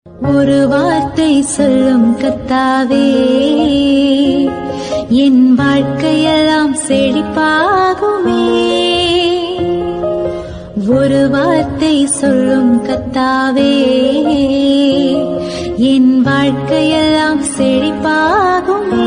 ஒரு வார்த்தை சொல்லும் கர்த்தாவே, என் வாழ்க்கையெல்லாம் செழிப்பாகுமே. ஒரு வார்த்தை சொல்லும் கர்த்தாவே, என் வாழ்க்கையெல்லாம் செழிப்பாகுமே.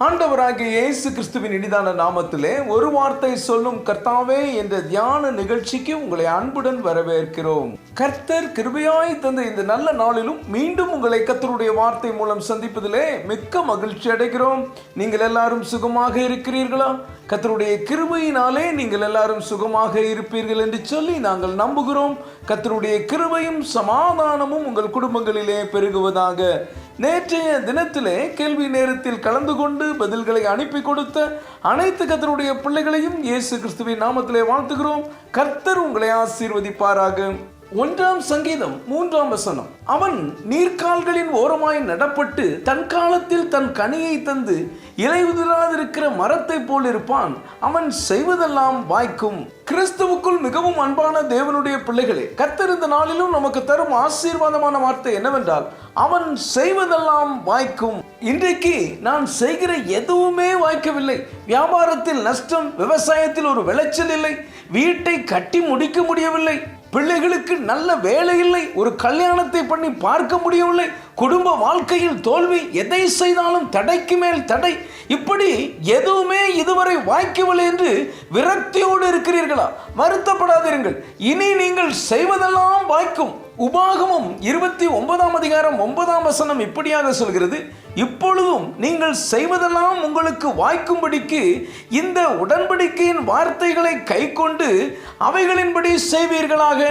ஆண்டவராகிய இயேசு கிறிஸ்துவின் இனிதான நாமத்திலே ஒரு வார்த்தை சொல்லும் கர்த்தாவே என்ற தியான நிகழ்ச்சிக்கு உங்களை அன்புடன் வரவேற்கிறோம். கர்த்தர் கிருபையாய் தந்த இந்த நல்ல நாளிலும் மீண்டும் உங்களை கர்த்தருடைய வார்த்தை மூலம் சந்திப்பதிலே மிக்க மகிழ்ச்சி அடைகிறோம். நீங்கள் எல்லாரும் சுகமாக இருக்கிறீர்களா? கர்த்தருடைய கிருபையினாலே நீங்கள் எல்லாரும் சுகமாக இருப்பீர்கள் என்று சொல்லி நாங்கள் நம்புகிறோம். கர்த்தருடைய கிருபையும் சமாதானமும் உங்கள் குடும்பங்களிலே பெருகுவதாக. நேற்றைய தினத்திலே கேள்வி நேரத்தில் கலந்து கொண்டு பதில்களை அனுப்பி கொடுத்த அனைத்து கர்த்தருடைய பிள்ளைகளையும் இயேசு கிறிஸ்துவின் நாமத்திலே வாழ்த்துகிறோம். கர்த்தர் உங்களை ஆசீர்வதிப்பாராக. 1 சங்கீதம் 3 அவன் நீர்க்கால்களின் ஓரமாய் நடப்பட்டு தன் காலத்தில் தன் கனியை தந்து இலையுதிராதிருக்கிற மரத்தை போல் இருப்பான். அவன் செய்வதெல்லாம் வாய்க்கும். கிறிஸ்துவுக்குள் மிகவும் அன்பான தேவனுடைய பிள்ளைகளே, கர்த்தர் இந்த நாளிலும் நமக்கு தரும் ஆசீர்வாதமான வார்த்தை என்னவென்றால், அவன் செய்வதெல்லாம் வாய்க்கும். இன்றைக்கு நான் செய்கிற எதுவுமே வாய்க்கவில்லை. வியாபாரத்தில் நஷ்டம், விவசாயத்தில் ஒரு விளைச்சல் இல்லை, வீட்டை கட்டி முடிக்க முடியவில்லை, பிள்ளைகளுக்கு நல்ல வேலை இல்லை, ஒரு கல்யாணத்தை பண்ணி பார்க்க முடியவில்லை, குடும்ப வாழ்க்கையில் தோல்வி, எதை செய்தாலும் தடைக்கு மேல் தடை, இப்படி எதுவுமே இதுவரை வாய்க்கவில்லை என்று விரக்தியோடு இருக்கிறீர்களா? வருத்தப்படாதீர்கள். இனி நீங்கள் செய்வதெல்லாம் வாய்க்கும். உபாகமம் 29 இப்படியாக சொல்கிறது, இப்பொழுதும் நீங்கள் செய்வதெல்லாம் உங்களுக்கு வாய்க்கும்படிக்கு இந்த உடன்படிக்கையின் வார்த்தைகளை கைக்கொண்டு அவைகளின்படி செய்வீர்களாக.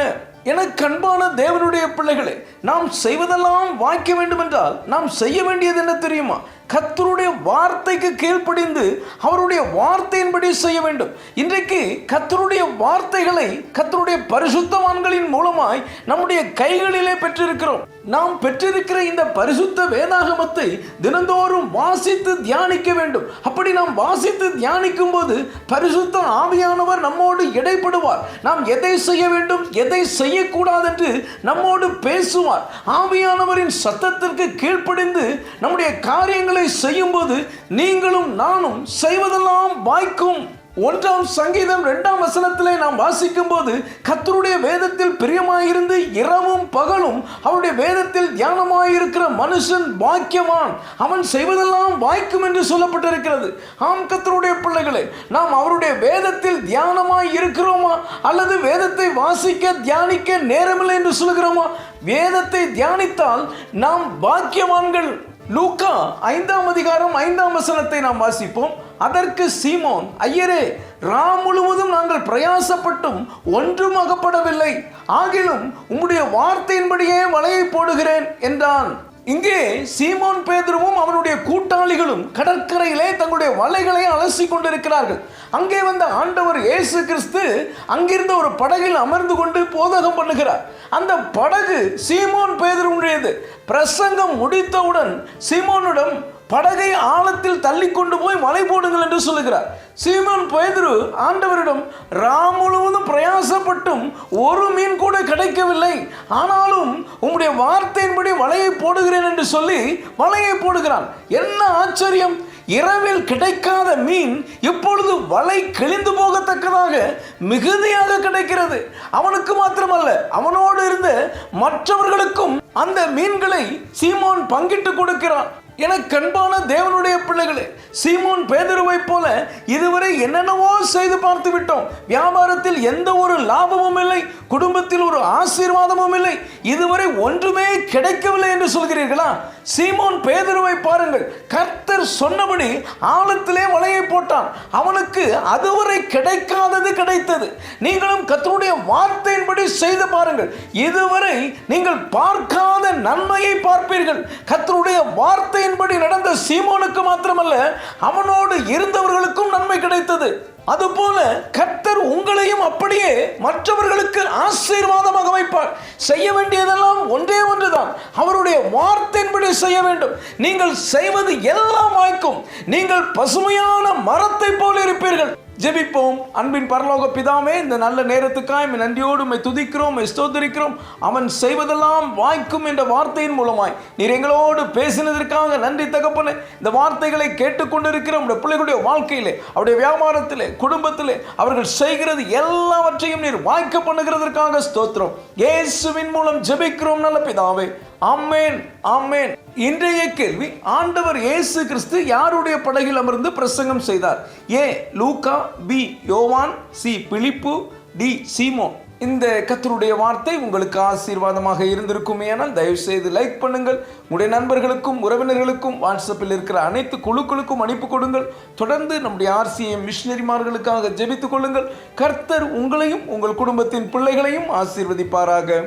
எனக்கு அன்பான தேவனுடைய பிள்ளைகளே, நாம் செய்வதெல்லாம் வாய்க்க வேண்டும் என்றால் நாம் செய்ய வேண்டியது என்ன தெரியுமா? கர்த்தருடைய வார்த்தைக்கு கீழ்ப்படிந்து அவருடைய வார்த்தையின்படி செய்ய வேண்டும். இன்றைக்கு கர்த்தருடைய வார்த்தைகளை கர்த்தருடைய பரிசுத்தவான்களின் மூலமாய் நம்முடைய கைகளிலே பெற்றிருக்கிறோம். நாம் பெற்றிருக்கிற இந்த பரிசுத்த வேதாகமத்தை தினந்தோறும் வாசித்து தியானிக்க வேண்டும். அப்படி நாம் வாசித்து தியானிக்கும் போது பரிசுத்த ஆவியானவர் நம்மோடு இடைப்படுவார். நாம் எதை செய்ய வேண்டும், எதை செய்யக்கூடாது என்று நம்மோடு பேசுவார். ஆவியானவரின் சத்தத்திற்கு கீழ்ப்படிந்து நம்முடைய காரியங்களை செய்யும் போது நீங்களும் நானும் செய்வதெல்லாம் வாய்க்கும். 1 சங்கீதம் 2 நாம் வாசிக்கும் போது, கர்த்தருடைய வேதத்தில் பிரியமாயிருந்து இரவும் பகலும் அவருடைய வேதத்தில் தியானமாயிருக்கிற மனுஷன் பாக்கியவான், அவன் செய்வதெல்லாம் வாய்க்கும் என்று சொல்லப்பட்டிருக்கிறது. ஆம் கர்த்தருடைய பிள்ளைகளே, நாம் அவருடைய வேதத்தில் தியானமாய் இருக்கிறோமா அல்லது வேதத்தை வாசிக்க தியானிக்க நேரமில்லை என்று சொல்கிறோமா? வேதத்தை தியானித்தால் நாம் பாக்கியவான்கள். லூக்கா 5 நாம் வாசிப்போம். அதற்கு சீமோன், ஐயரே, ராம் முழுவதும் நாங்கள் பிரயாசப்பட்டும் ஒன்றும் அகப்படவில்லை, ஆகிலும் உம்முடைய வார்த்தையின்படியே வலையை போடுகிறேன் என்றான். இங்கே சீமோன் பேதுருவும் அவனுடைய கூட்டாளிகளும் கடற்கரையிலே தங்களுடைய வலைகளை அலசி கொண்டிருக்கிறார்கள். அங்கே வந்த ஆண்டவர் இயேசு கிறிஸ்து அங்கிருந்த ஒரு படகில் அமர்ந்து கொண்டு போதகம் பண்ணுகிறார். அந்த படகு சீமோன் பேதுருவுடையது. பிரசங்கம் முடித்தவுடன் சீமோனிடம் படகை ஆழத்தில் தள்ளி கொண்டு போய் வலை போடுங்கள் என்று சொல்லுகிறார். சீமோன் பேதுரு ஆண்டவரிடம், ராம் முழுவதும் பிரயாசப்பட்டும் ஒரு மீன் கூட கிடைக்கவில்லை, ஆனாலும் உம்முடைய வார்த்தையின்படி வலையை போடுகிறேன் என்று சொல்லி வலையை போடுகிறான். என்ன ஆச்சரியம்! இரவில் கிடைக்காத மீன் இப்பொழுது வலை கிழிந்து போகத்தக்கதாக மிகுதியாக கிடைக்கிறது. அவனுக்கு மாத்திரமல்ல, அவனோடு இருந்த மற்றவர்களுக்கும் அந்த மீன்களை சீமோன் பங்கிட்டு கொடுக்கிறான். எனக்கு அன்பான தேவனுடைய பிள்ளைகளே, சீமோன் பேதுருவை போல இதுவரை என்னென்னவோ செய்து பார்த்து விட்டோம். வியாபாரத்தில் எந்த ஒரு லாபமும் இல்லை, குடும்பத்தில் ஒரு ஆசீர்வாதமும் இல்லை, இதுவரை ஒன்றுமே கிடைக்கவில்லை என்று சொல்கிறீர்களா? சீமோன் பேதுருவை பாருங்கள். கர்த்தர் சொன்னபடி ஆழத்திலே வலையை போட்டான். அவனுக்கு அதுவரை கிடைக்காதது கிடைத்தது. நீங்களும் கர்த்தருடைய வார்த்தையின்படி செய்து பாருங்கள். இதுவரை நீங்கள் பார்க்காத நன்மையை பார்ப்பீர்கள். கர்த்தருடைய வார்த்தையின்படி நடந்த சீமோனுக்கு மாத்திரமல்ல, அவனோடு இருந்தவர்களுக்கும் நன்மை கிடைத்தது. அதுபோல கர்த்தர் உங்களையும் அப்படியே மற்றவர்களுக்கு ஆசீர்வாதமாக வைப்பார். செய்ய வேண்டியதெல்லாம் ஒன்றே ஒன்றுதான், அவருடைய வார்த்தையின்படி செய்ய வேண்டும். நீங்கள் செய்வது எல்லாம் வாய்க்கும். நீங்கள் பசுமையான மரத்தை போல இருப்பீர்கள். ஜெபிப்போம். அன்பின் பரலோக பிதாவே, இந்த நல்ல நேரத்துக்காய் நன்றியோடு உம்மை துதிக்கிறோம், உம்மை ஸ்தோத்திரிக்கிறோம். அவன் செய்வதெல்லாம் வாய்க்கும் என்ற வார்த்தையின் மூலமாய் நீர் எங்களோடு பேசினதற்காக நன்றி தகப்பனே. இந்த வார்த்தைகளை கேட்டுக்கொண்டிருக்கிற உடைய பிள்ளைகளுடைய வாழ்க்கையிலே, அவருடைய வியாபாரத்திலே, குடும்பத்திலே அவர்கள் செய்கிறது எல்லாவற்றையும் நீர் வாய்க்க பண்ணுகிறதற்காக ஸ்தோத்திரம். இயேசுவின் மூலம் ஜெபிக்கிறோம் நல்ல பிதாவே, ஆமென், ஆமென். இன்றைய கேள்வி, ஆண்டவர் இயேசு கிறிஸ்து யாருடைய படகில் அமர்ந்து பிரசங்கம் செய்தார்? ஏ லூக்கா, பி யோவான், சி பிலிப்பு, டி சீமோன். இந்த கர்த்தருடைய வார்த்தை உங்களுக்கு ஆசீர்வாதமாக இருந்திருக்குமே ஆனால் தயவு செய்து லைக் பண்ணுங்கள். உங்களுடைய நண்பர்களுக்கும் உறவினர்களுக்கும் வாட்ஸ்அப்பில் இருக்கிற அனைத்து குழுக்களுக்கும் அனுப்பி கொடுங்கள். தொடர்ந்து நம்முடைய RCM மிஷனரிமார்களுக்காக ஜெபித்துக் கொள்ளுங்கள். கர்த்தர் உங்களையும் உங்கள் குடும்பத்தின் பிள்ளைகளையும் ஆசீர்வதிப்பாராக.